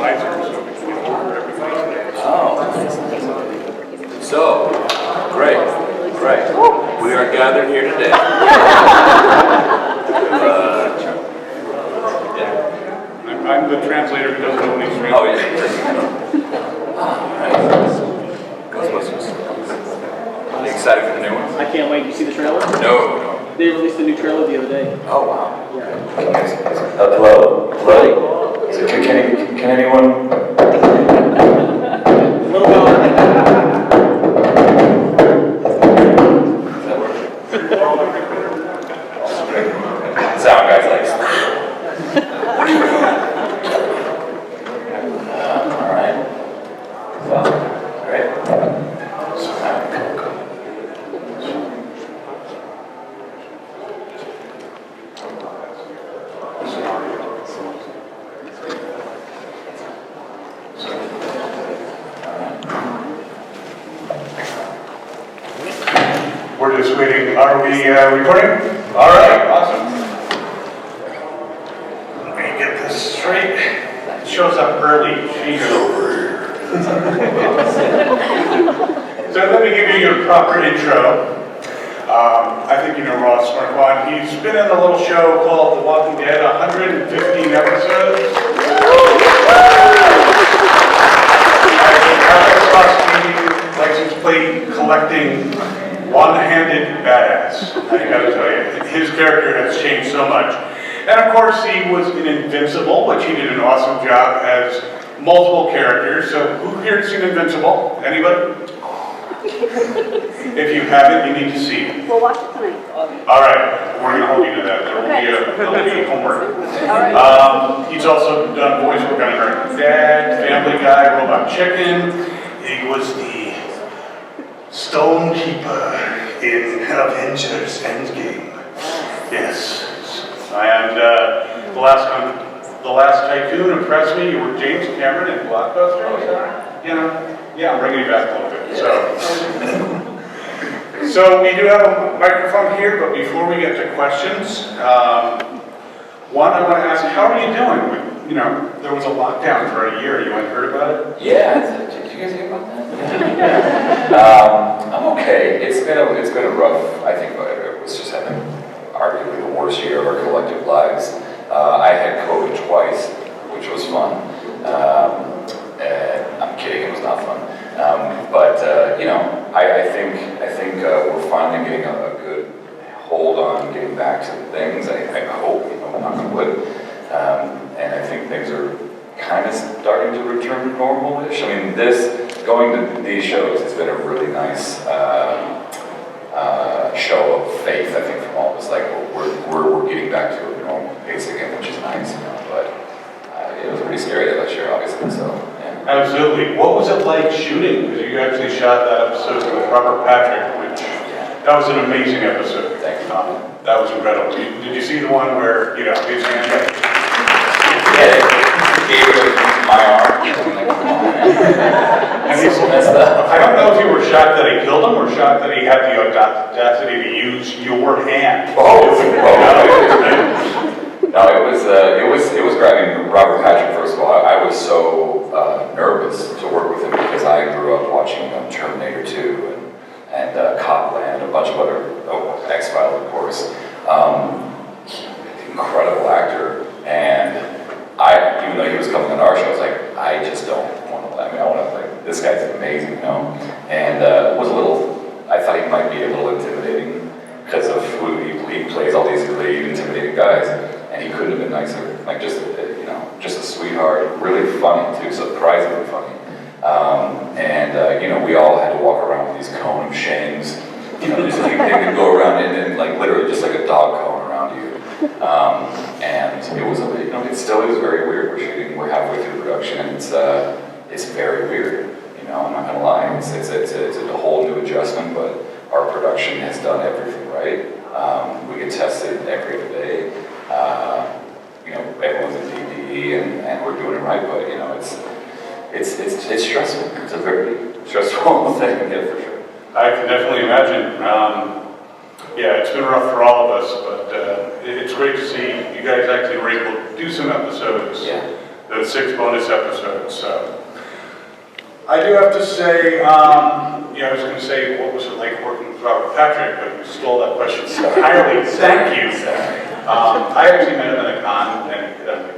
appetizer, so we can order everything today. Oh, so, great. We are gathered here today. I'm the translator who doesn't know these Oh, yeah. Right. Ghostbusters. Are you excited for the new one? I can't wait. You see the trailer? No. They released a new trailer the other day. Oh, wow. Yeah. Hello? Can anyone? Little bit. Does that work? Sound guys like. All right. Well, great. We're just waiting. Are we recording? All right, awesome. Let me get this straight. It shows up early. She's over here. So let me give you your proper intro. I think you know Ross Marquand. He's been in a little show called The Walking Dead, 115 episodes. Ross likes his plate collecting one-handed badass. I gotta tell you, his character has changed so much. And of course, he was in Invincible, which he did an awesome job as multiple characters. So who here has seen Invincible? Anybody? If you haven't, you need to see it. We'll watch it tonight. All right, we're gonna hold you to that. There will be homework. All right. He's also done voice work on American Dad, Family Guy, Robot Chicken. He was the Stonekeeper in Avengers Endgame. Yes. And the last Tycoon impressed me. You were James Cameron in Blockbuster. You know, yeah, I'm bringing you back a little bit. So we do have a microphone here, but before we get to questions, one, I want to ask, how are you doing? You know, there was a lockdown for a year. You hadn't heard about it? Yeah. Did you guys hear about that? I'm okay. It's been a rough. I think it was just having arguably the worst year of our collective lives. I had COVID twice, which was fun. And I'm kidding, it was not fun. But you know, I think we're finally getting a good hold on getting back to things. I hope, you know, knock on wood. And I think things are kind of starting to return to normal-ish. I mean, going to these shows has been a really nice show of faith, I think, from all of us. Like, we're getting back to a normal pace again, which is nice, you know. But it was pretty scary that last year, obviously, so, yeah. Absolutely. What was it like shooting? Because you actually shot that episode with Robert Patrick, which, that was an amazing episode. Thank you. That was incredible. Did you see the one where, you know, his hand up? Yeah, gave it my arm. And he's messed up. I don't know if you were shocked that he killed him or shocked that he had the audacity to use your hand. No, it was grabbing Robert Patrick. First of all, I was so nervous to work with him because I grew up watching Terminator 2 and Copland, a bunch of other X-Files, of course. Incredible actor, and even though he was coming on our show, I was like, I just don't want to. I want to, like, this guy's amazing, you know. And was a little. I thought he might be a little intimidating because of who he plays all these really intimidating guys, and he couldn't have been nicer. Like, just a sweetheart, really funny too, surprisingly funny. You know, we all had to walk around with these cone of shames. You know, just they could go around and like literally just like a dog cone around you. And it was, you know, it still is very weird. We're halfway through production, and it's very weird. You know, I'm not gonna lie. It's a whole new adjustment, but our production has done everything right. We get tested every other day. You know, everyone's in PPE, and we're doing it right. But you know, it's stressful. It's a very stressful thing, yeah, for sure. I can definitely imagine. Yeah, it's been rough for all of us, but it's great to see you guys actually were able to do some episodes. Yeah. the 6 bonus episodes. So I do have to say, I was going to say, what was it like working with Robert Patrick, but you stole that question entirely. Thank you. I actually met him at a con, and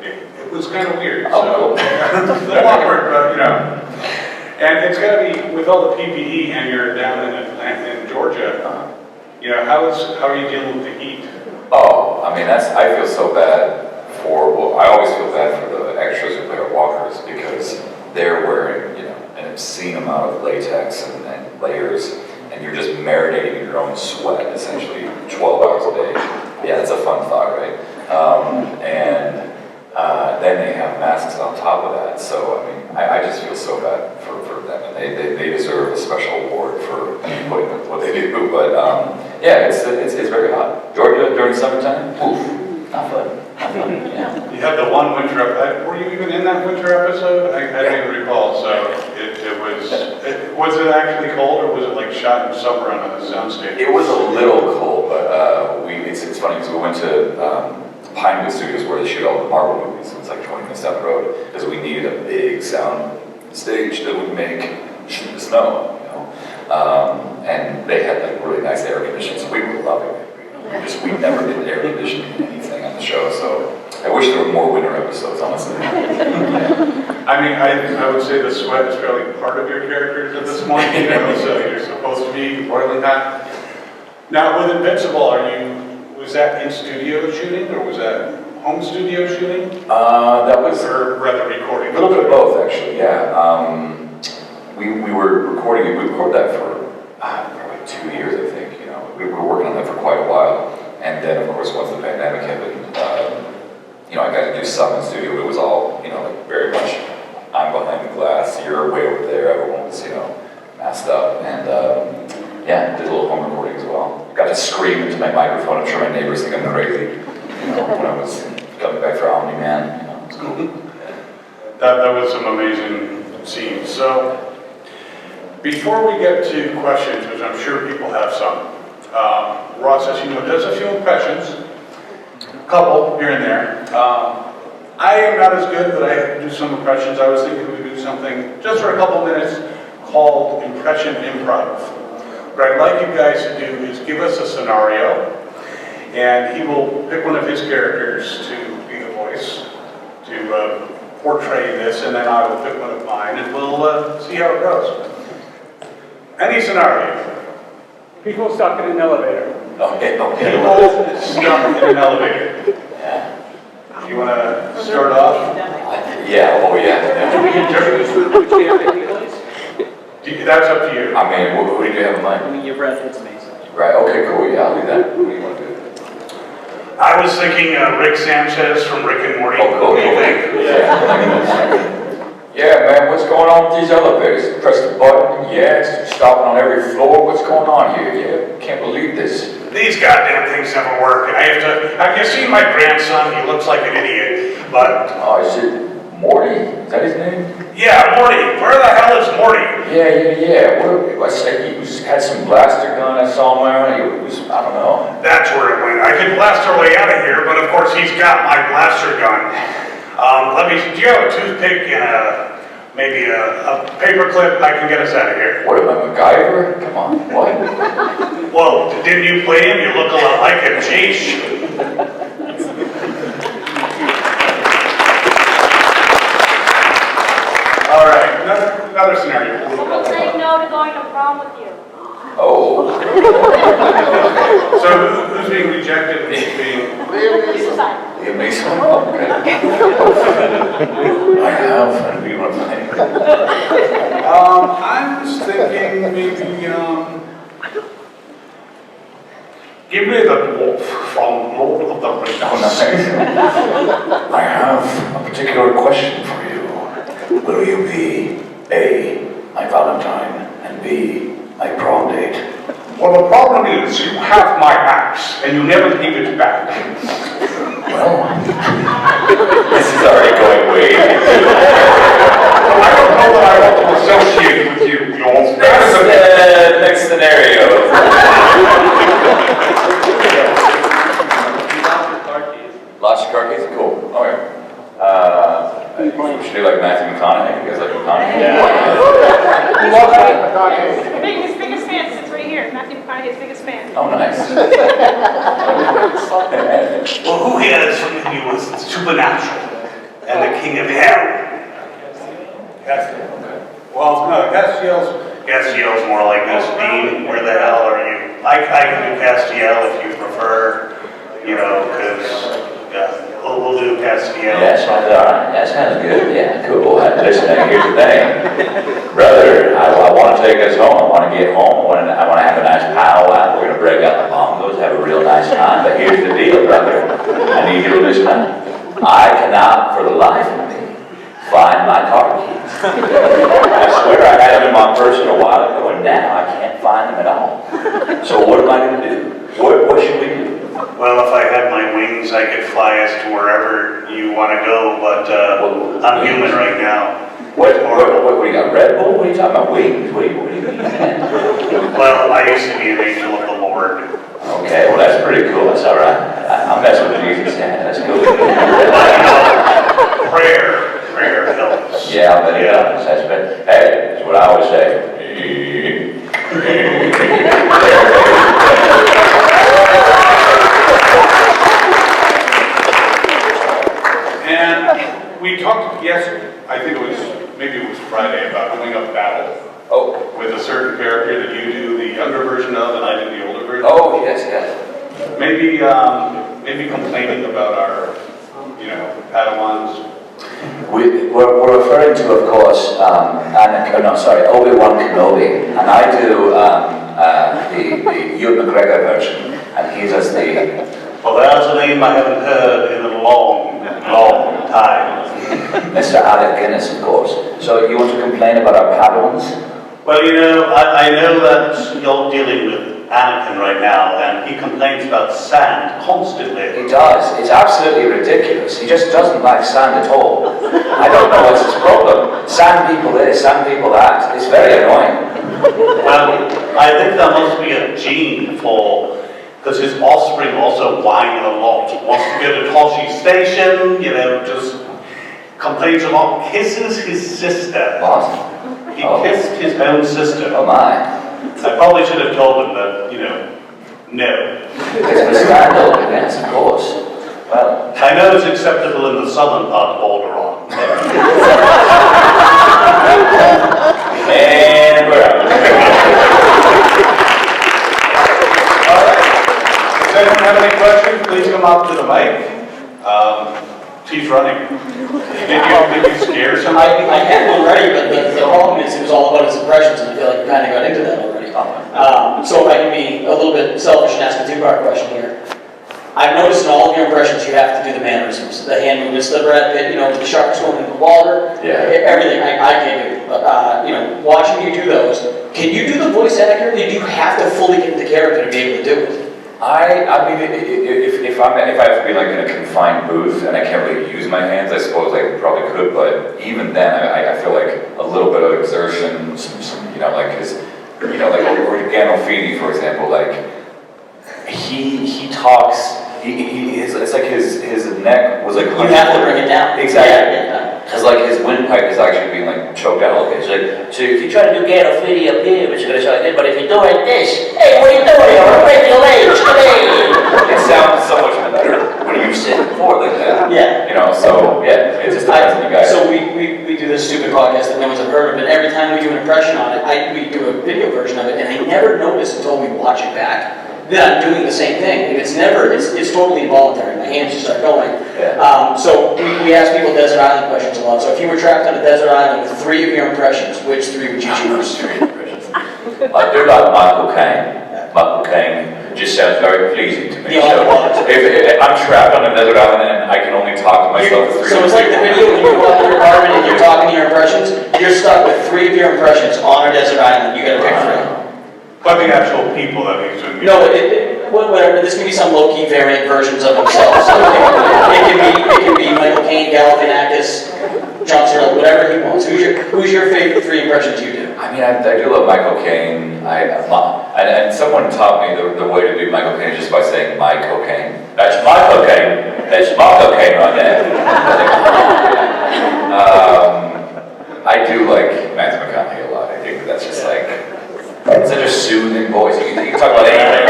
it was kind of weird. So a little awkward, but And it's got to be with all the PPE, and you're down in Atlanta, in Georgia. How are you dealing with the heat? Oh, I mean, I feel so bad I always feel bad for the extras who play our walkers because they're wearing, an obscene amount of latex and layers, and you're just marinating in your own sweat, essentially, 12 hours a day. Yeah, that's a fun thought, right? And then they have masks on top of that, so, I mean, I just feel so bad for them, and they deserve a special award for putting what they do, but, yeah, it's very hot. Georgia during summertime, oof, not fun. Yeah. You had the one winter episode. Were you even in that winter episode? I don't even recall. So was it actually cold, or was it like shot in summer on a soundstage? It was a little cold, but it's funny because we went to Pinewood Studios where they shoot all the Marvel movies. It's like 20 minutes down the road because we needed a big sound stage that would make shoot the snow. And they had like really nice air conditioning, so we were loving it. We never did air conditioning anything on the show, so I wish there were more winter episodes, honestly. I mean, I would say the sweat is probably part of your characters at this point, so you're supposed to be roiling hot. Now, with Invincible, was that in studio shooting, or was that home studio shooting? That was... Or rather recording? A little bit of both, actually, yeah. We were recording, we recorded that for probably 2 years, I think. We were working on that for quite a while, and then of course once the pandemic happened, I got to do some in studio. It was all, like very much, I'm behind the glass, you're way over there, everyone was, masked up, and did a little home recording as well. Got to scream into my microphone. I'm sure my neighbors think I'm crazy, when I was coming back for Omni-Man, it's cool. That was some amazing scenes. So, before we get to questions, which I'm sure people have some, Ross, as you know, does a few impressions, a couple here and there. I am not as good, but I do some impressions. I was thinking we would do something just for a couple minutes called Impression Improv. What I'd like you guys to do is give us a scenario, and he will pick one of his characters to be the voice, to portray this, and then I will pick one of mine, and we'll see how it goes. Any scenario. People stuck in an elevator. Okay. People stuck in an elevator. Yeah. You want to start off? Yeah, oh yeah. Do we introduce which character he plays? That's up to you. I mean, who did you have in mind? Your breath hits amazing. Right, okay, cool, yeah, I'll do that. What do you want to do? I was thinking Rick Sanchez from Rick and Morty. Oh, cool. What do you think? Yeah. Yeah, man, what's going on with these elevators? Press the button, yeah, it's stopping on every floor. What's going on here? Yeah, can't believe this. These goddamn things never work, and have you seen my grandson? He looks like an idiot, but... Oh, is it Morty? Is that his name? Yeah, Morty. Where the hell is Morty? Yeah. I said had some blaster gun I saw him wearing. He was, I don't know. That's where it went. I could blast our way out of here, but of course he's got my blaster gun. Do you have a toothpick and maybe a paper clip? I can get us out of here. What am I, MacGyver? Come on, what? Well, didn't you play him? You look a lot like him. Sheesh. All right, another scenario. Someone saying no to going to prom with you. Oh. So who's being rejected? Who's being... You decide. Liam Neeson? Oh, okay. I have, and we were playing. I was thinking maybe, give me the wolf from Lord of the Rings. Oh, nice. I have a particular question for you. Will you be A, my Valentine, and B, my prom date? Well, the problem is you have my axe, and you never give it back. Well, this is already going way. I don't know that I want to associate with you, Joel. Next scenario. Lost your car keys? Cool. Okay. Cain's biggest fan. Oh, nice. Well, who here is familiar with Supernatural and the King of Hell? Castiel. Well, no, Castiel's more like this. Dean, where the hell are you? I can do Castiel if you prefer, because we'll do Castiel. Yeah, sounds all right. That sounds good. Yeah, cool. Listen, here's the thing. Brother, I want to take us home. I want to get home. I want to have a nice powwow. We're going to break out the bongos, have a real nice time. But here's the deal, brother. I need you to listen up. I cannot, for the life of me, find my car keys. I swear I had them in my purse a while ago, and now I can't find them at all. So what am I going to do? What should we do? Well, if I had my wings, I could fly us to wherever you want to go, but I'm human right now. What do you got, Red Bull? What are you talking about, wings? What do you mean, man? Well, I used to be an angel of the Lord. Okay, well that's pretty cool, that's all right. I'm messing with Jesus, yeah, that's cool. Prayer helps. Yeah, I bet it does. Hey, that's what I always say. And we talked yesterday, I think maybe it was Friday, about doing a battle. Oh. With a certain character that you do the younger version of and I do the older version. Oh, yes. Maybe complaining about our, Padawans. We're referring to, of course, Obi-Wan Kenobi, and I do the Ewan McGregor version, and he does the... Well, that's a name I haven't heard in a long time. Mr. Alec Guinness, of course. So you want to complain about our Padawans? Well, I know that you're dealing with Anakin right now, and he complains about sand constantly. He does. It's absolutely ridiculous. He just doesn't like sand at all. I don't know what's his problem. Sand people this, sand people that. It's very annoying. Well, I think there must be a gene because his offspring also whine a lot. Wants to go to Toshi Station, just complains a lot. Kisses his sister. What? He kissed his own sister. Oh my. I probably should have told him that, no. It's a scandal, yes, of course. Well, I know it's acceptable in the southern part of Alderaan. And we're out. All right. Does anyone have any questions? Please come up to the mic. She's running. Did you scare somebody? I had one ready, but the problem is it was all about his impressions, and I feel like you kind of got into that already. So if I can be a little bit selfish and ask a two-part question here. I've noticed in all of your impressions you have to do the mannerisms, the hand movements, the breath, the shark swimming in the water, everything I can't do. But watching you do those, can you do the voice accurately? Do you have to fully get into character to be able to do it? I mean, if I have to be like in a confined booth and I can't really use my hands, I suppose I probably could. But even then, I feel like a little bit of exertion, like his, like Gandolfini, for example, like he talks. It's like his neck was like. You have to bring it down. Exactly. Yeah. Because like his windpipe is actually being like choked out a little bit. It's like, so if you try to do Gandolfini up here, it's going to sound like this, but if you do it this, hey, what are you doing? I'm breaking your legs, come here. It sounds so much better when you sit forward like that. Yeah. So yeah, it just depends on you guys. So we do this stupid podcast that no one's ever heard of, but every time we do an impression on it, we do a video version of it, and I never noticed until we watch it back that I'm doing the same thing. And it's totally involuntary. My hands just start going. Yeah. So we ask people desert island questions a lot. So if you were trapped on a desert island with 3 of your impressions, which 3 would you choose? I do like Michael Caine. Michael Caine just sounds very pleasing to me. Yeah, so if I'm trapped on a desert island and I can only talk to myself for 3 So it's like the video when you go out to your apartment and you're talking your impressions, you're stuck with 3 of your impressions on a desert island. You gotta pick 3. But the actual people that he's doing. No, whatever. This can be some low-key variant versions of himself. So it can be Michael Caine, Galifianakis, John Cena, whatever he wants. Who's your favorite 3 impressions you do? I mean, I do love Michael Caine. And someone taught me the way to do Michael Caine just by saying my cocaine. That's my cocaine. That's my cocaine right there. I do like Matthew McConaughey a lot. I think that's just like. It's such a soothing voice. You You can talk about anything.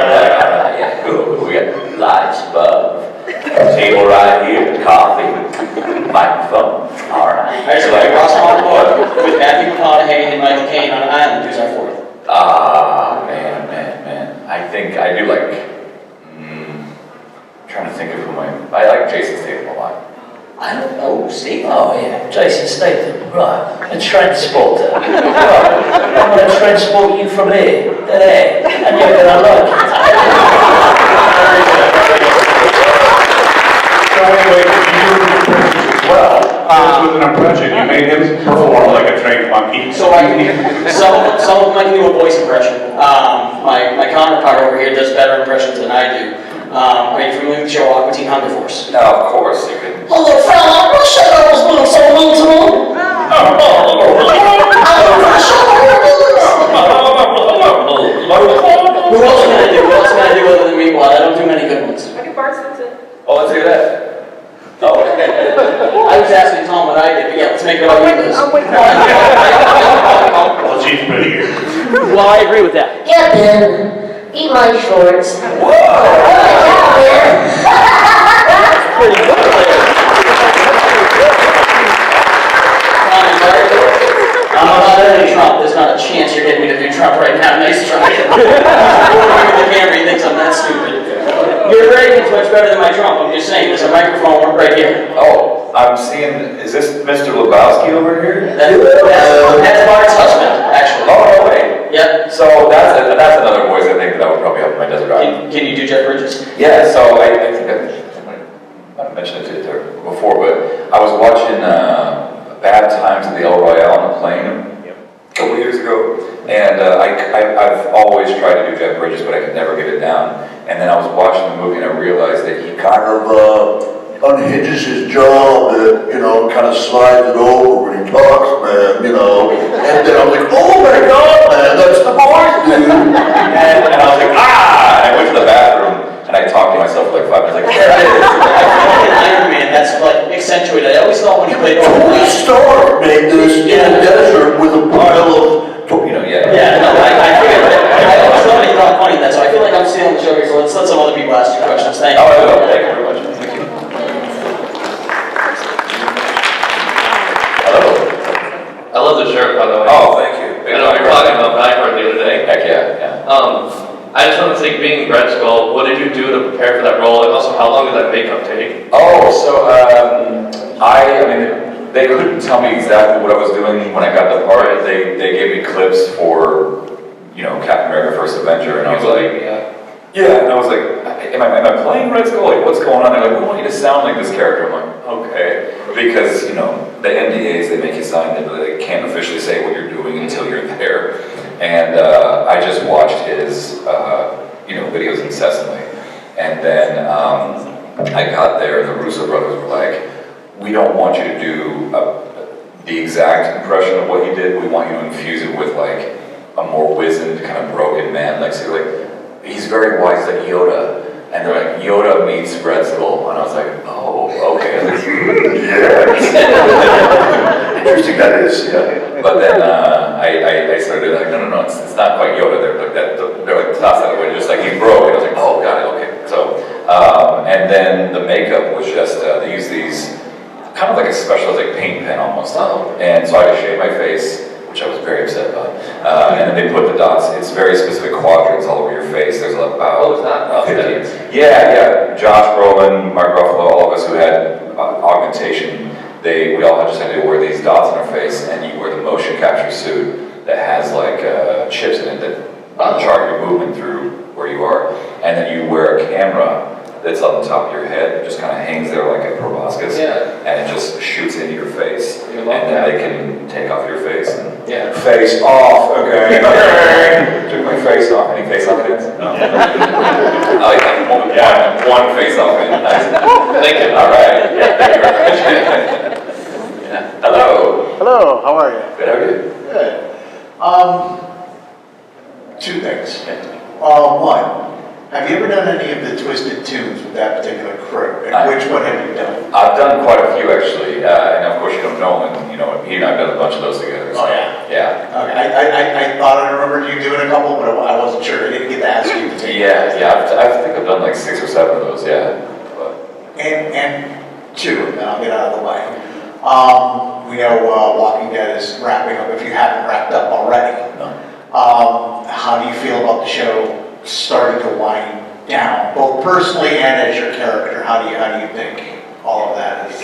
Yeah, cool. We got lights above, table right here, coffee, microphone. All right. I just like Ross Marquand with Matthew McConaughey and Michael Caine on an island. Who's our fourth? Man. I think I do like. Trying to think of who I like Jason Statham a lot. I don't know, Steve. Oh yeah, Jason Statham, right, a transporter. Right, I'm going to transport you from here to there, and you're going to like it. So anyway, you as well, this was an impression, you made him perform like a trained monkey. So some of them I can do a voice impression. My counterpart over here does better impressions than I do. Are you familiar with the show Aqua Teen Hunger Force? No, of course you can. Hello, fella, what should I was being so mean to me? Who else can I do? Who else can I do other than Meatwad? I don't do many good ones. I can Bart Simpson. Oh, let's hear that. Oh, okay. I was asking Tom what I did, but yeah, let's make it all you this. Well, she's pretty good. Well, I agree with that. Yeah, Ben, eat my shorts. Whoa! Pretty good. I'm not doing Trump. There's not a chance you're getting me to do Trump right now. Nice try. The camera, he thinks I'm that stupid. Your Reagan's much better than my Trump. I'm just saying, there's a microphone right here. Oh, I'm seeing. Is this Mr. Lebowski over here? That's Bart's husband, actually. Oh, no way. Yep. So that's another voice I think that would probably help my desert island. Can you do Jeff Bridges? Yeah. So I think I might have mentioned it to you before, but I was watching Bad Times at the El Royale on a plane a couple years ago, and I've always tried to do Jeff Bridges, but I could never get it down. And then I was watching the movie and I realized that he kind of unhinges his jaw a bit, kind of slides it over when he talks, man, And then I was like, oh my God, man, that's the voice, dude. and I was like, and I went to the bathroom and I talked to myself for like 5 minutes, like, there it is. Iron Man, that's like accentuated. I always thought when you played Tony Stark made this in a desert with a pile of, Yeah, no, I figured it. I always thought you thought funny that, so I feel like I'm stealing the show here, so let's let some other people ask you questions. Thank you. Oh, I will. Thank you very much. Thank you. Hello. I love the shirt, by the way. Oh, thank you. I know you're talking about Backward the other day. Heck yeah. I just want to say, being Red Skull, what did you do to prepare for that role, and also how long did that makeup take? Oh, so I mean, they couldn't tell me exactly what I was doing when I got the part. They gave me clips for, Captain America: First Avenger, and I was like, yeah, and I was like, am I playing Red Skull? Like, what's going on? They're like, we want you to sound like this character. I'm like, okay, because the NDAs they make you sign, they can't officially say what you're doing until you're there. And I just watched his, videos incessantly. And then I got there, and the Russo brothers were like, we don't want you to do the exact impression of what he did. We want you to infuse it with like a more wizened, kind of broken man. He's very wise like Yoda. And they're like, Yoda meets Red Skull. And I was like, oh, okay. Yes. Interesting that is, yeah. But then I started like, no, it's not quite Yoda. They're like, toss that away. Just like, he broke. And I was like, oh, got it, okay. So, and then the makeup was just, they used these, kind of like a specialized like paint pen almost. And so I just shaved my face, which I was very upset about. And then they put the dots, it's very specific quadrants all over your face. There's about 15. Yeah. Josh Brolin, Mark Ruffalo, all of us who had augmentation, we all just had to wear these dots on our face, and you wear the motion capture suit that has like chips in it that chart your movement through where you are. And then you wear a camera that's on the top of your head, it just kind of hangs there like a proboscis, and it just shoots into your face, and then they can take off your face. And face off, okay. Took my face off. Any face off fans? No. I like that one face off fan. Nice. Thank you. All right. Thank you very much. Hello. Hello, how are you? Good, how are you? Good. Two things. One, Have you ever done any of the Twisted Tunes with that particular crew? And which one have you done? I've done quite a few actually, and of course you don't know him, and he and I've done a bunch of those together. So, Oh, yeah. Yeah. Okay, I thought I remembered you doing a couple, but I wasn't sure. I didn't get to ask you to take it. Yeah, I think I've done like 6 or 7 of those, yeah. But, And two, and I'll get out of the way. We know Walking Dead is wrapping up, if you haven't wrapped up already. no. How do you feel about the show starting to wind down, both personally and as your character? How do you think all of that is?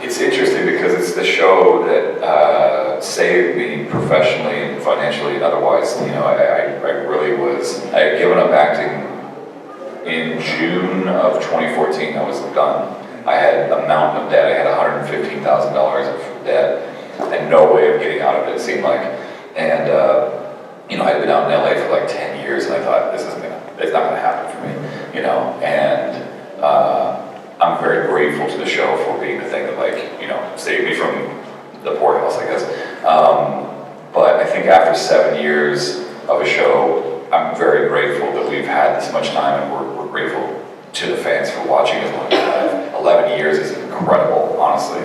It's interesting because it's the show that saved me professionally and financially and otherwise. I really was, I had given up acting in June of 2014. I was done. I had a mountain of debt. I had $115,000 of debt and no way of getting out of it, it seemed like. And, I'd been out in LA for like 10 years and I thought, it's not gonna happen for me, and I'm very grateful to the show for being the thing that saved me from the poorhouse, I guess. But I think after 7 years of a show, I'm very grateful that we've had this much time and we're grateful to the fans for watching as long as we have. 11 years is incredible, honestly.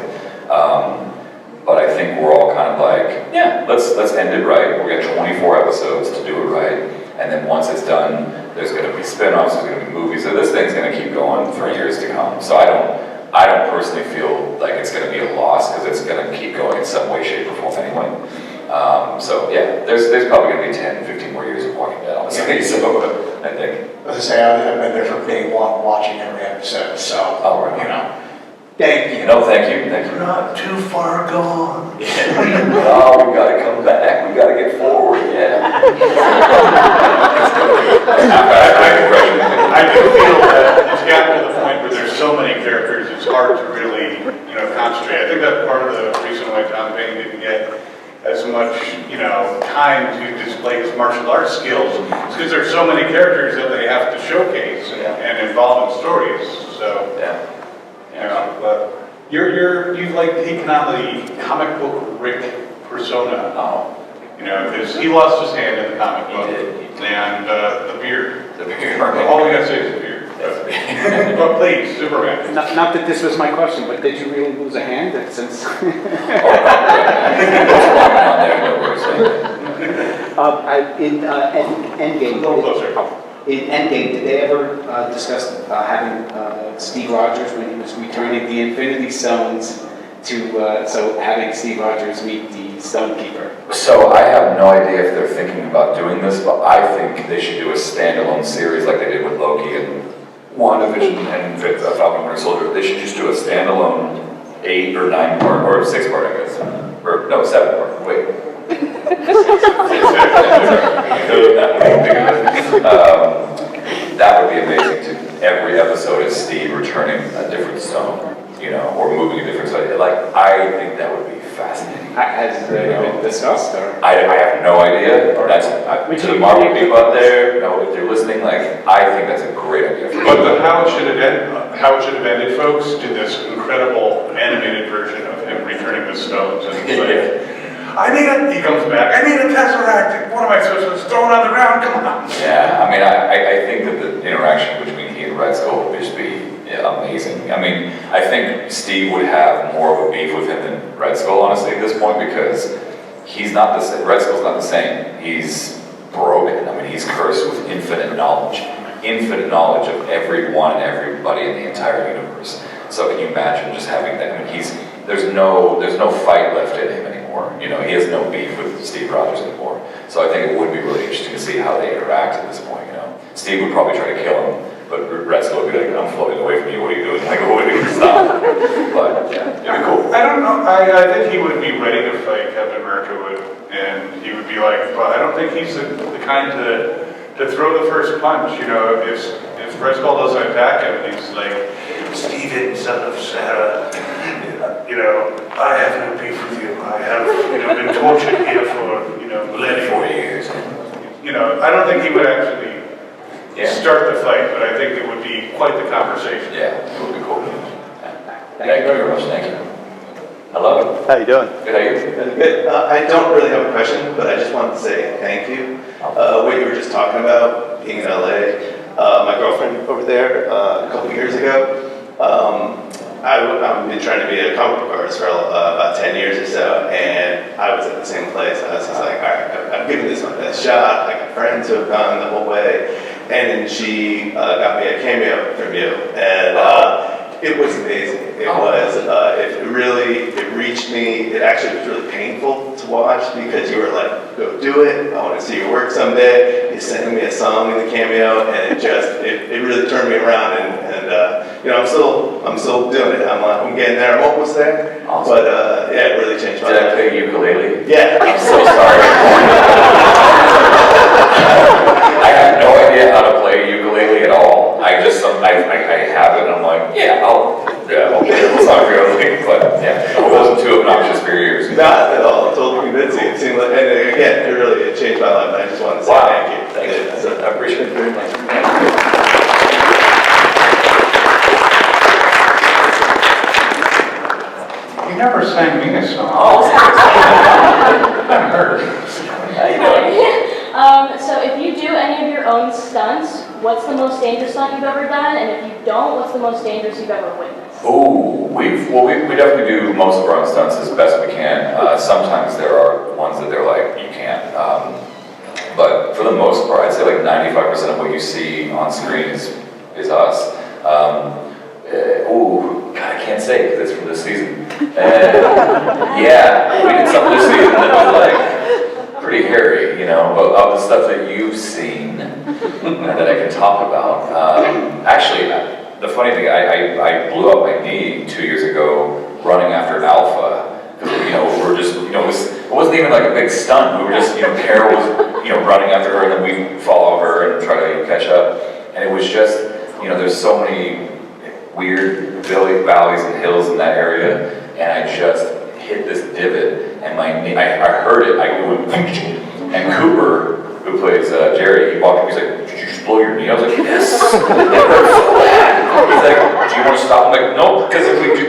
But I think we're all kind of like, yeah, let's end it right. We're gonna 24 episodes to do it right. And then once it's done, there's gonna be spin-offs, there's gonna be movies. So this thing's gonna keep going for years to come. So I don't personally feel like it's gonna be a loss because it's gonna keep going in some way, shape, or form anyway. So yeah, there's probably gonna be 10, 15 more years of Walking Dead, honestly. So I think. As I say, I've been there from day one watching every episode, so, thank you. No, thank you. You're not too far gone. Oh, we gotta come back, we gotta get forward, yeah. I do feel that it's gotten to the point where there's so many characters, it's hard to really, concentrate. I think that's part of the reason why Tom Bain didn't get as much, time to display his martial arts skills, because there's so many characters that they have to showcase and involve in stories. So, but you've taken on the comic book Rick persona. Oh. Because he lost his hand in the comic book. He did. And the beard. The beard. All we gotta say is the beard. But please, Superman. Not that this was my question, but did you really lose a hand since? In Endgame. A little closer. In Endgame, did they ever discuss having Steve Rogers when he was returning the Infinity Stones so having Steve Rogers meet the Stonekeeper? So I have no idea if they're thinking about doing this, but I think they should do a standalone series like they did with Loki and WandaVision and Falcon Winter Soldier. They should just do a standalone 8 or 9 part, or 6 part, I guess. Or no, 7 part, wait. That would be amazing to every episode is Steve returning a different stone, or moving a different side. I think that would be fascinating. Has it been discussed? Or? I have no idea. That's to the Marvel people out there. If you're listening, I think that's a great idea. But how it should have ended, folks, did this incredible animated version of him returning the stones, and he's like, he comes back, I need a Tesseract, what am I supposed to throw it on the ground, come on. Yeah, I think that the interaction between he and Red Skull would just be amazing. I think Steve would have more of a beef with him than Red Skull, honestly, at this point, because he's not the same. Red Skull's not the same. He's broken. He's cursed with infinite knowledge of everyone and everybody in the entire universe. So can you imagine just having that? There's no fight left in him anymore. He has no beef with Steve Rogers anymore. So I think it would be really interesting to see how they interact at this point. Steve would probably try to kill him, but Red Skull would be like, I'm floating away from you. What are you doing? What are you doing? Stop. But yeah, it'd be cool. I don't know. I think he would be ready to fight Captain America would, and he would be like, but I don't think he's the kind to throw the first punch. If Red Skull doesn't attack him, he's like, Stephen, son of Sarah, I have no beef with you. I have, been tortured here for, millennia. 4 years. I don't think he would actually start the fight, but I think it would be quite the conversation. Yeah, it would be cool. Thank you very much. Thank you. I love it. How you doing? Good, how are you? Good. I don't really have a question, but I just wanted to say thank you. What you were just talking about, being in LA, my girlfriend over there a couple years ago. I've been trying to be a comic book artist for about 10 years or so, and I was at the same place. I was just like, all right, I've given this my best shot. I got friends who have gone the whole way, and then she got me a cameo from you, and it was amazing. It was, it reached me. It actually was really painful to watch because you were like, go do it. I want to see your work someday. You sent me a song in the cameo, and it really turned me around. And I'm still doing it. I'm getting there. I'm almost there. Awesome. But yeah, it really changed my life. Did I play ukulele? Yeah. I'm so sorry. I have no idea how to play ukulele at all. I have it and I'm like, I'll play a little song for you. But yeah, it wasn't too obnoxious for your ears. Not at all. Totally convincing. It seemed like, and again, it changed my life. I just wanted to say thank you. Thank you. I appreciate it very much. You never sang me a song. Oh, That hurt. how you doing? So if you do any of your own stunts, what's the most dangerous stunt you've ever done? And if you don't, what's the most dangerous you've ever witnessed? Oh, we definitely do most of our own stunts as best we can. Sometimes there are ones that they're like, you can't. But for the most part, I'd say like 95% of what you see on screen is us. God, I can't say because it's from this season. Yeah, we did something this season that was like pretty hairy, you know, but of the stuff that you've seen that I can talk about. Actually, the funny thing, I blew up my knee 2 years ago running after Alpha. We're just, it wasn't even like a big stunt. We were just, Carol was, running after her, and then we follow her and try to catch up. And it was just, there's so many weird valleys and hills in that area, and I just hit this divot, and my knee, I heard it, and Cooper, who plays Jerry, he walked up, he's like, did you just blow your knee? I was like, yes, it hurts so bad. He's like, do you want to stop? I'm like, no, because if we do,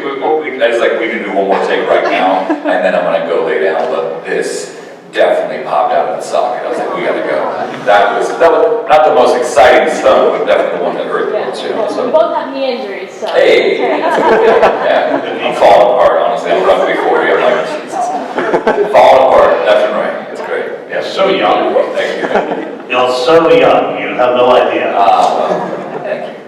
I was like, we can do one more take right now, and then I'm gonna go lay down, but this definitely popped out of the socket. I was like, we gotta go. That was not the most exciting stunt, but definitely the one that hurt the most, We both have knee injuries, so. Hey, that's a good thing. Yeah, I'm falling apart, honestly. I'm roughly 40. I'm like, Jesus. Falling apart, left and right. It's great. Yeah. So young. Thank you. You're so young, you have no idea. Thank you.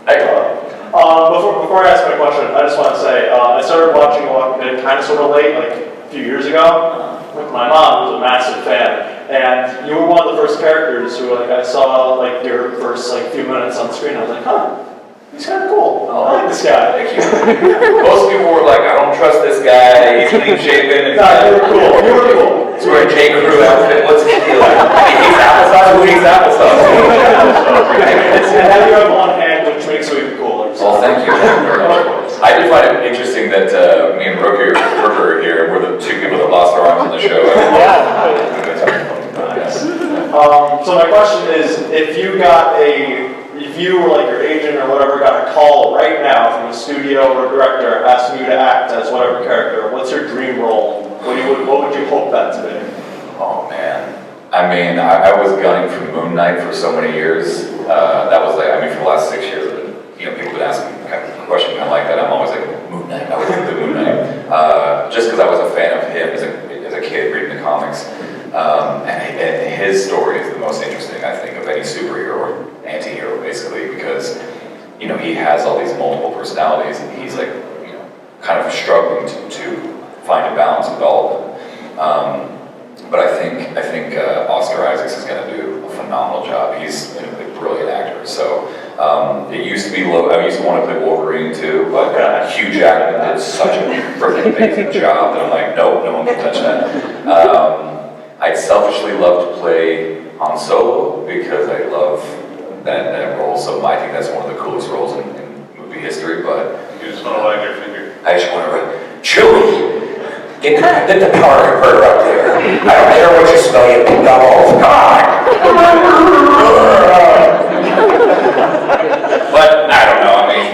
Hey, Before I ask my question, I just want to say, I started watching Walking Dead kind of sort of late, like a few years ago. My mom was a massive fan, and you were one of the first characters who, I saw, your first, few minutes on screen. I was like, huh, he's kind of cool. I like this guy. Thank you. Most people were like, I don't trust this guy. He's clean shaven. No, you were cool. You were cool. He's wearing J. Crew outfit. What's his deal? He eats applesauce. Who eats applesauce? And now you have one hand, which makes you even cooler. Well, thank you very much. I did find it interesting that me and Brooker are here. We're the two people that lost our arms on the show. So my question is, if you were your agent or whatever got a call right now from a studio or a director asking you to act as whatever character, what's your dream role? What would you hope that to be? Oh man. I mean, I was gunning for Moon Knight for so many years. That was for the last 6 years, people would ask me a question kind of like that. I'm always like, Moon Knight, I was the Moon Knight. Just because I was a fan of him as a kid reading the comics. And his story is the most interesting, I think, of any superhero or anti-hero, basically, because, he has all these multiple personalities, and he's kind of struggling to find a balance with all of them. But I think Oscar Isaacs is going to do a phenomenal job. He's a brilliant actor. So it used to be low. I used to want to play Wolverine too, but Hugh Jackman did such a freaking amazing job that I'm like, nope, no one can touch that. I'd selfishly love to play Han Solo because I love that role. So I think that's one of the coolest roles in movie history. But You just want to wag your finger. I just want to Chewie. Get the power converter up there. I don't care what you smell, you big balls. Come on! But I don't know. I mean,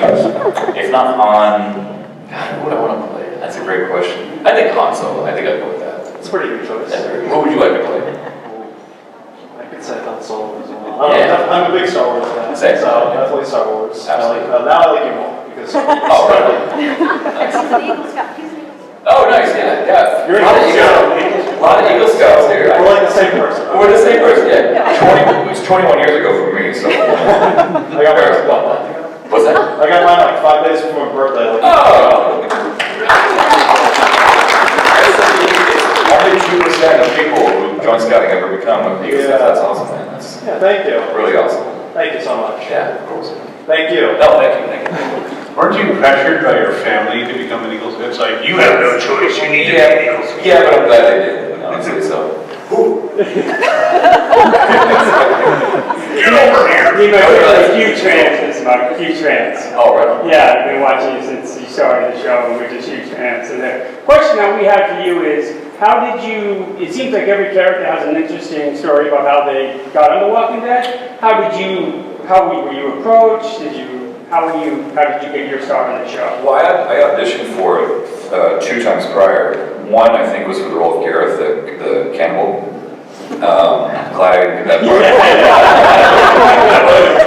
if not Han, God, who would I want to play? That's a great question. I think Han Solo. I think I'd go with that. It's a pretty good choice. What would you like to play? I could say Han Solo as well. I'm a big Star Wars fan. Same. So definitely Star Wars. Absolutely. Now I like you more because. Oh, right. Oh, nice, yeah. You're A lot of Eagle A lot of Eagle Scouts here. We're like the same person. We're the same person, yeah. It was 21 years ago for me, so. I got mine What's that? I got mine like 5 days before my birthday. Like, Oh! Only 2% of people who join Scouting ever become Eagle Scouts. That's awesome, man. That's yeah, thank you. really awesome. Thank you so much. Yeah, of course. Thank you. No, thank you. Weren't you pressured by your family to become an Eagle Scout? It's like, you have no choice, you need to be an Eagle Scout. Yeah, but I'm glad they did, honestly, so. Get over here! You know, you're huge fans, Mark, huge fans. Oh, right. Yeah, I've been watching you since you started the show, and we're just huge fans. So the question that we have for you is, how did you, it seems like every character has an interesting story about how they got on The Walking Dead. How were you approached? How did you get your start on the show? Well, I auditioned for it 2 times prior. One, I think, was for the role of Gareth, the cannibal. Glad I didn't get that part.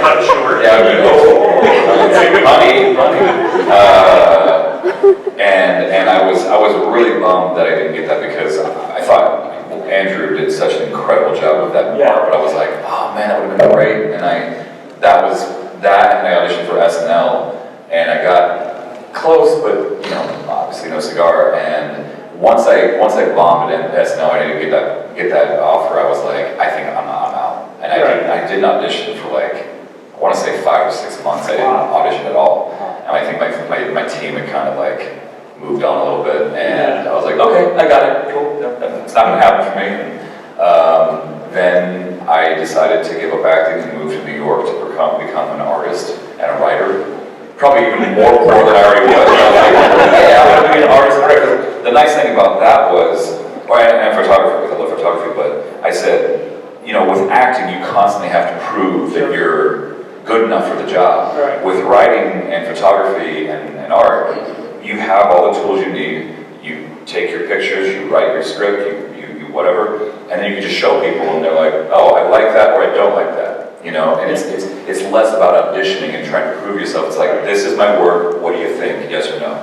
Cut short. Yeah, I mean, funny. And I was really bummed that I didn't get that because I thought Andrew did such an incredible job with that part, but I was like, oh man, that would have been great. And that and I auditioned for SNL, and I got close, but obviously no cigar. And once I bombed it in SNL, I didn't get that offer. I was like, I think I'm out. And I didn't audition for I want to say 5 or 6 months. I didn't audition at all. And I think my team had kind of moved on a little bit, and I was like, okay, I got it. Cool. It's not going to happen for me. Then I decided to give up acting and move to New York to become an artist and a writer. Probably even more poor than I already was. Yeah, I'm going to be an artist and writer. The nice thing about that was, and photography, because I love photography, but I said, with acting, you constantly have to prove that you're good enough for the job. Right. With writing and photography and art, you have all the tools you need. You take your pictures, you write your script, you whatever, and then you can just show people, and they're like, oh, I like that, or I don't like that. And it's less about auditioning and trying to prove yourself. It's like, this is my work, what do you think, yes or no,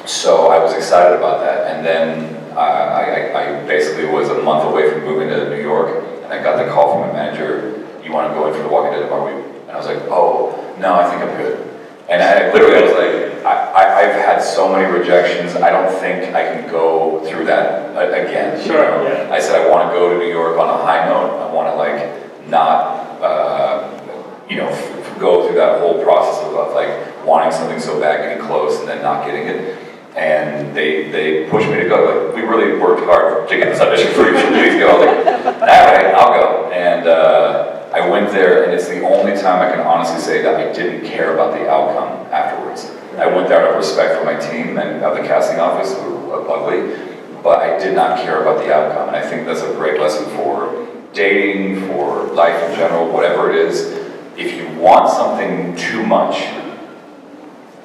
So I was excited about that, and then I basically was a month away from moving to New York, and I got the call from my manager, you want to go in for The Walking Dead tomorrow week? And I was like, oh, no, I think I'm good. And I was like, I've had so many rejections, I don't think I can go through that again. Sure, yeah. I said I want to go to New York on a high note. I want to not, go through that whole process of wanting something so bad, getting close, and then not getting it. And they pushed me to go. We really worked hard to get this audition for you 2 weeks ago. I was like, all right, I'll go. And I went there, and it's the only time I can honestly say that I didn't care about the outcome afterwards. I went there out of respect for my team and of the casting office, who were lovely, but I did not care about the outcome. And I think that's a great lesson for dating, for life in general, whatever it is. If you want something too much,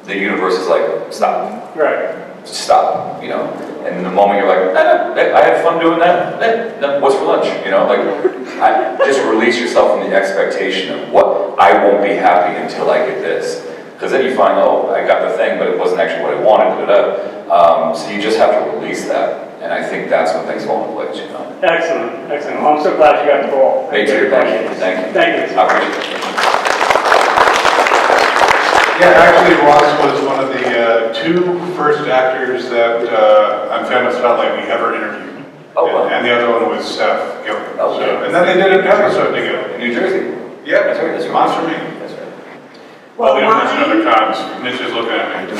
the universe is like, stop. Right. Just stop, And the moment you're like, I had fun doing that, what's for lunch? Just release yourself from the expectation of what I won't be happy until I get this. Because then you find, oh, I got the thing, but it wasn't actually what I wanted, So you just have to release that. And I think that's when things fall into place, Excellent. Well, I'm so glad you got the ball. Me too, thank you. Thank you. I appreciate it. Yeah, actually, Ross was one of the 2 first actors that Uncanny felt like we ever interviewed. Oh, wow. And the other one was Seth Gilbert. Oh, So, and then they did an episode together. In New Jersey. Yeah, That's right, that's right. Monster Me. That's right. Well, we don't mention other cons. Mitch is looking at me.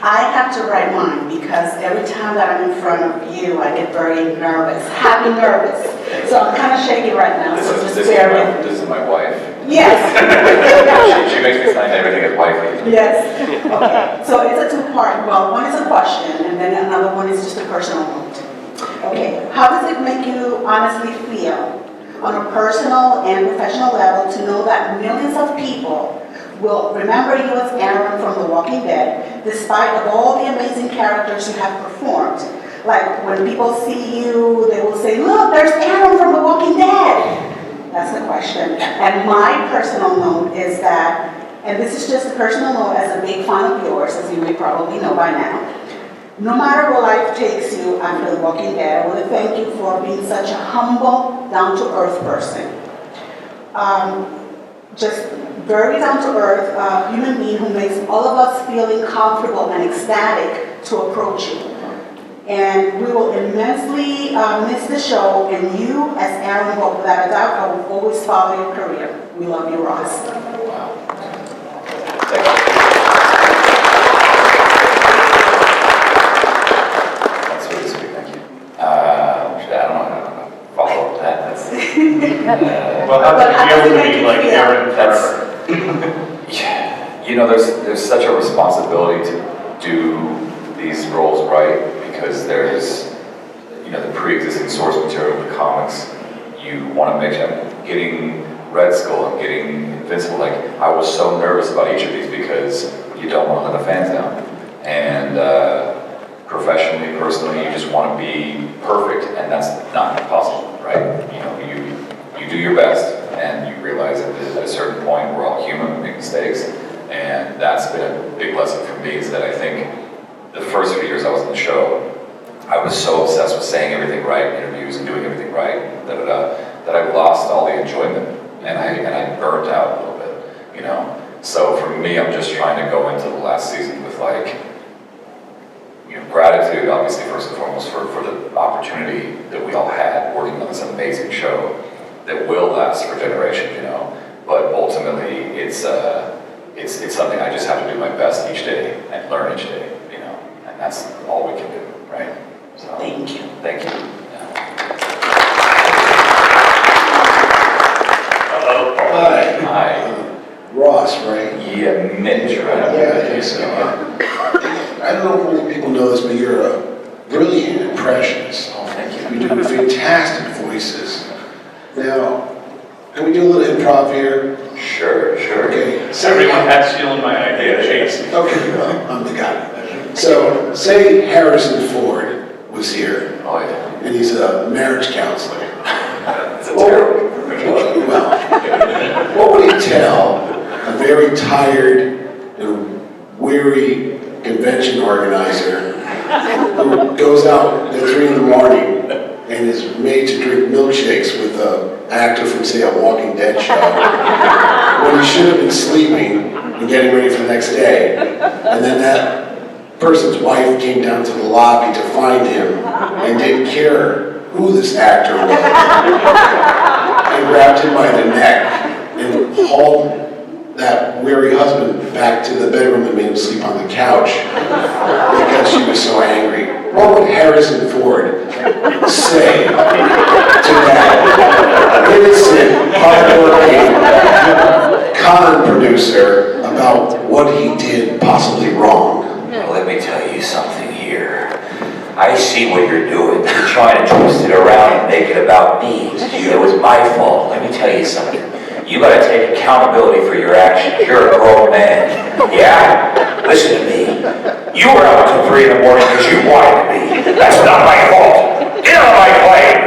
I have to write mine because every time that I'm in front of you, I get very nervous, happy nervous. So I'm kind of shaky right now, so just bear with me. This is my wife. Yes. She makes me sign everything as wifey. Yes. Okay. So it's a 2-part. Well, one is a question, and then another one is just a personal note. Okay. How does it make you honestly feel on a personal and professional level to know that millions of people will remember you as Aaron from The Walking Dead, despite of all the amazing characters you have performed? Like when people see you, they will say, look, there's Aaron from The Walking Dead. That's the question. And my personal note is that, and this is just a personal note as a big fan of yours, as you may probably know by now, no matter where life takes you after The Walking Dead, I want to thank you for being such a humble, down-to-earth person. Just very down-to-earth human being who makes all of us feeling comfortable and ecstatic to approach you. And we will immensely miss the show, and you, as Aaron wrote, without a doubt, I will always follow your career. We love you, Ross. That's really sweet, thank you. I don't know how to follow up that. That's, Well, how did you ever be like Aaron forever? you know, there's such a responsibility to do these roles right, because there's, you know, the pre-existing source material of the comics. You want to make sure I'm getting Red Skull, I'm getting Invincible. Like, I was so nervous about each of these because you don't want to let the fans down. And professionally, personally, you just want to be perfect, and that's not possible, right? You know, you do your best, and you realize that at a certain point we're all human, we make mistakes, and that's been a big lesson for me. Is that I think the first few years I was in the show, I was so obsessed with saying everything right in interviews and doing everything right, that I lost all the enjoyment, and I burnt out a little bit, you know. So for me, I'm just trying to go into the last season with, like, you know, gratitude, obviously, first and foremost, for the opportunity that we all had working on this amazing show that will last for generations, you know. But ultimately, it's something I just have to do my best each day and learn each day, you know. And that's all we can do, right? So, Thank you. Thank you. Hi. Hi. Ross, right? Yeah, Mitch, right? Yeah, I think so. I don't know if many people know this, but you're a brilliant impressionist. Oh, thank you. You do fantastic voices. Now, can we do a little improv here? Sure. Okay. Everyone had stealing my idea, Chase. Okay, well, I'm the guy. So, say Harrison Ford was here, Oh, yeah. and he's a marriage counselor. It's a terrible. Well, what would he tell a very tired and weary convention organizer who goes out at 3 in the morning and is made to drink milkshakes with an actor from, say, a Walking Dead show, when he should have been sleeping and getting ready for the next day, and then that person's wife came down to the lobby to find him and didn't care who this actor was, and grabbed him by the neck and hauled that weary husband back to the bedroom and made him sleep on the couch because she was so angry. What would Harrison Ford say to that innocent, hardworking con producer about what he did possibly wrong? Well, let me tell you something here. I see what you're doing. You're trying to twist it around and make it about me. It was my fault. Let me tell you something. You gotta take accountability for your actions. You're a grown man. Yeah? Listen to me. You were out till 3 in the morning because you wanted to be. That's not my fault. Get on my plane.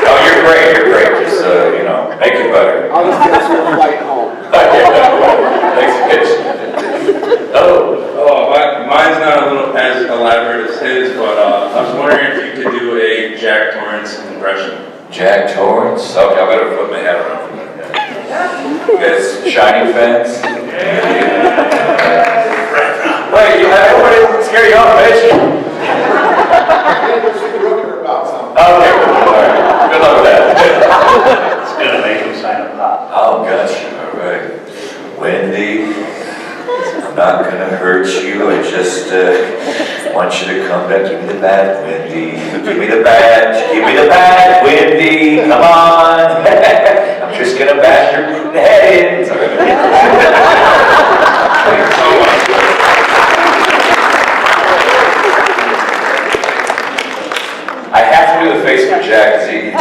No, you're great. Just, you know, make it better. I'll just get us a flight home. Thanks, Mitch. Mine's not a little as elaborate as his, but I was wondering if you could do a Jack Torrance impression. Jack Torrance? Okay, I better put my head around for that. You guys Shining fans? Wait, I hope I didn't scare you off, Mitch. Okay, alright. Good luck with that. It's gonna make him sign a pop. Oh, gosh, alright. Wendy, I'm not gonna hurt you. I just want you to come back. Give me the bat, Wendy. Give me the bat, Wendy. Come on. I'm just gonna bash your head in. Sorry. Thanks so much. I have to do the face for Jack, is it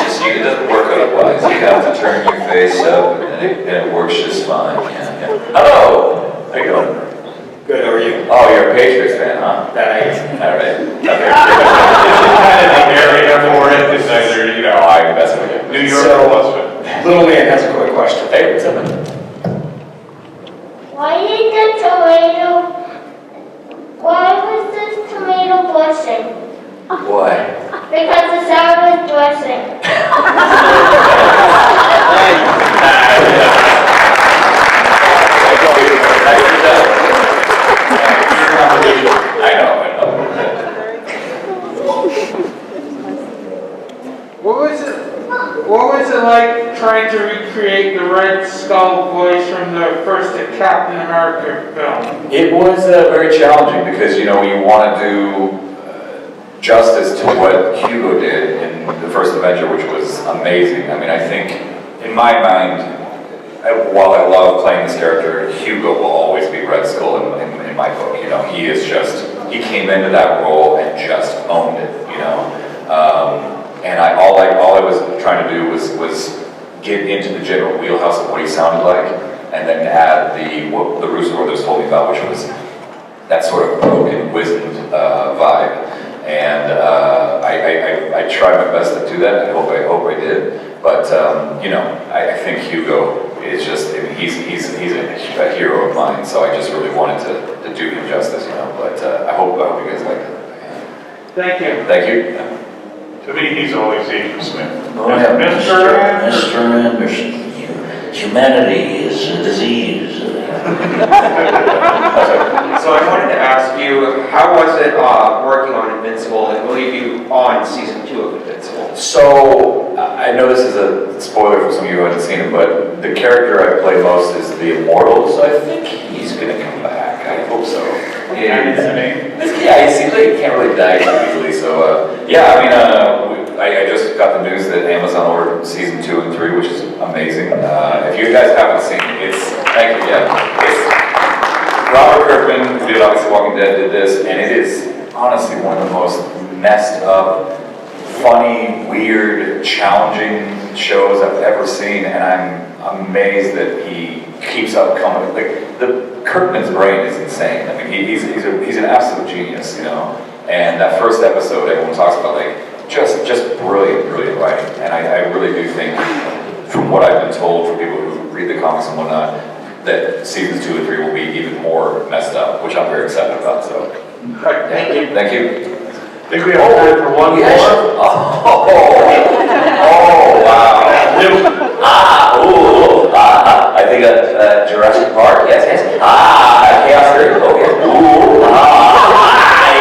doesn't work otherwise. You have to turn your face up, and it works just fine. Yeah. Hello. How you doing? Good, how are you? Oh, you're a Patriots fan, huh? That I am. All right. Okay. Kind of the area for it, it's either, you No, know, I'm messing with you. New York or Boston. Little man has a quick question. Hey, what's up, man? Why was this tomato blessing? Why? Because the sound was blessing. I know. What was it like trying to recreate the Red Skull voice from the first Captain America film? It was very challenging because, you want to do justice to what Hugo did in the first Avenger, which was amazing. I mean, I think, in my mind, while I love playing this character, Hugo will always be Red Skull in my book. He came into that role and just owned it, And all I was trying to do was get into the general wheelhouse of what he sounded like, and then add what the Russo brothers told me about, which was that sort of broken, wizened vibe. And I tried my best to do that. I hope I did. But I think Hugo is just he's a hero of mine. So I just really wanted to do him justice, But I hope you guys like it. Thank you. Thank you. To me, he's always Agent Smith. Oh, yeah, Mr. Anderson, humanity is a disease. So I wanted to ask you, how was it working on Invincible, and will you be on season 2 of Invincible? So, I know this is a spoiler for some of you who haven't seen it, but the character I play most is the Immortal, so I think he's going to come back. I hope so. Yeah, it seems like he can't really die too easily, so, I just got the news that Amazon ordered season 2 and 3, which is amazing. If you guys haven't seen it, it's Robert Kirkman, who did obviously Walking Dead, did this, and it is honestly one of the most messed up, funny, weird, challenging shows I've ever seen, and I'm amazed that he keeps up coming. The Kirkman's brain is insane. I mean, he's an absolute genius, And that first episode, everyone talks about just brilliant writing, and I really do think, from what I've been told from people who read the comics and whatnot, that seasons 2 and 3 will be even more messed up, which I'm very excited about. So, Thank you. Thank you. I think we have time for one more. Wow. I think Jurassic Park. Yes. Chaos Theory. Okay.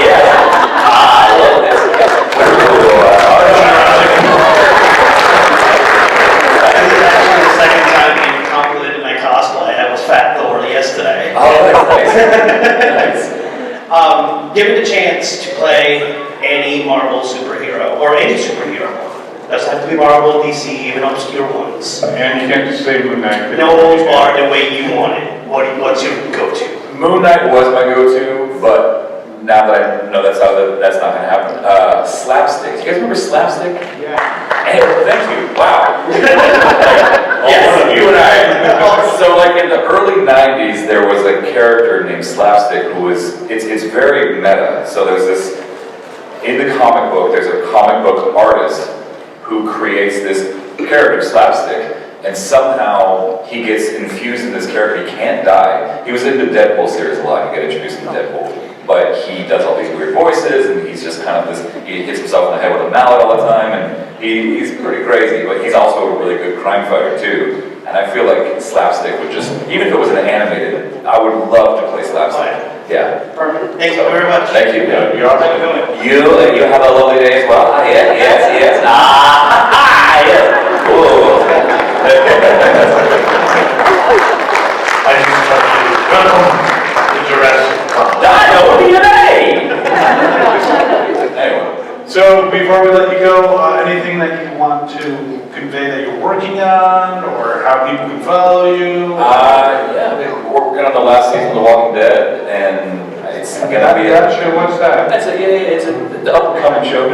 Yes. I love this. Yesterday. Oh, that's nice. Given the chance to play any Marvel superhero, or any superhero, doesn't have to be Marvel, DC, even obscure ones. And you can't just say Moon Knight. No holds barred the way you want it. What's your go-to? Moon Knight was my go-to, but now that I know that's not going to happen. Slapstick. Do you guys remember Slapstick? Yeah. Hey, thank you. Wow. Yes. You and I. So, in the early 90s, there was a character named Slapstick who was, it's very meta. So there's this, in the comic book, there's a comic book artist who creates this character, Slapstick, and somehow he gets infused in this character. He can't die. He was in the Deadpool series a lot. He got introduced in Deadpool. But he does all these weird voices, and he's just kind of he hits himself in the head with a mallet all the time, and he's pretty crazy, but he's also a really good crime fighter too. And I feel like Slapstick would just, even if it was an animated, I would love to play Slapstick. Yeah. Perfect. Thank you very much. Thank you. Yeah, you're awesome. You have a lovely day as well. Yes. Yes. Cool. I just want to welcome to Jurassic Park. Anyway, so before we let you go, anything that you want to convey that you're working on, or how people can follow you? We're working on the last season of The Walking Dead, and it's gonna be that show. What's that? It's the up and coming show.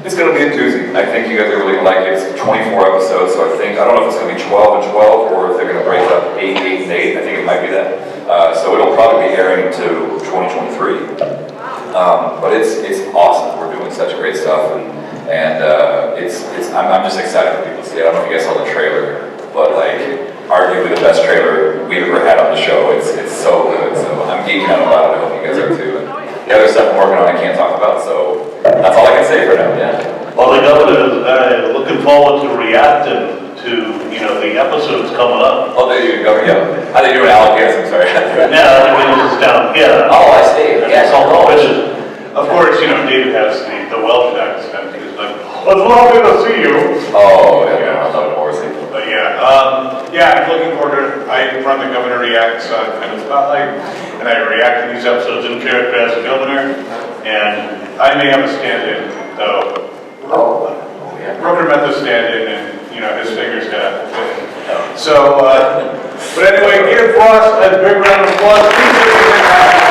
It's gonna be a doozy. I think you guys are really gonna like it. It's 24 episodes, so I don't know if it's gonna be 12 and 12, or if they're gonna break it up 8, 8, and 8. I think it might be that. So it'll probably be airing to 2023. But it's awesome. We're doing such great stuff, and I'm just excited for people to see it. I don't know if you guys saw the trailer, but like arguably the best trailer we've ever had on the show. It's so good. So I'm geeking out about it. I hope you guys are too. And the other stuff I'm working on I can't talk about. So that's all I can say for now. Yeah. Well, the governor is looking forward to reacting to, the episodes coming up. Oh, there you go. Yeah. I think you were Alec. Yes, I'm sorry. Yeah, I mean, it's down here. Oh, I see. Yes. Of course, David has the Welsh accent. He's like, "It's lovely to see you." Oh, yeah. I love Morrissey. But I'm looking forward to it. I run the Governor Reacts kind of spotlight, and I react to these episodes in character as a governor, and I may have a stand-in, though. Rooker met the stand-in, and his fingers got fit. So, but anyway, give Ross a big round of applause. Please give him a hand.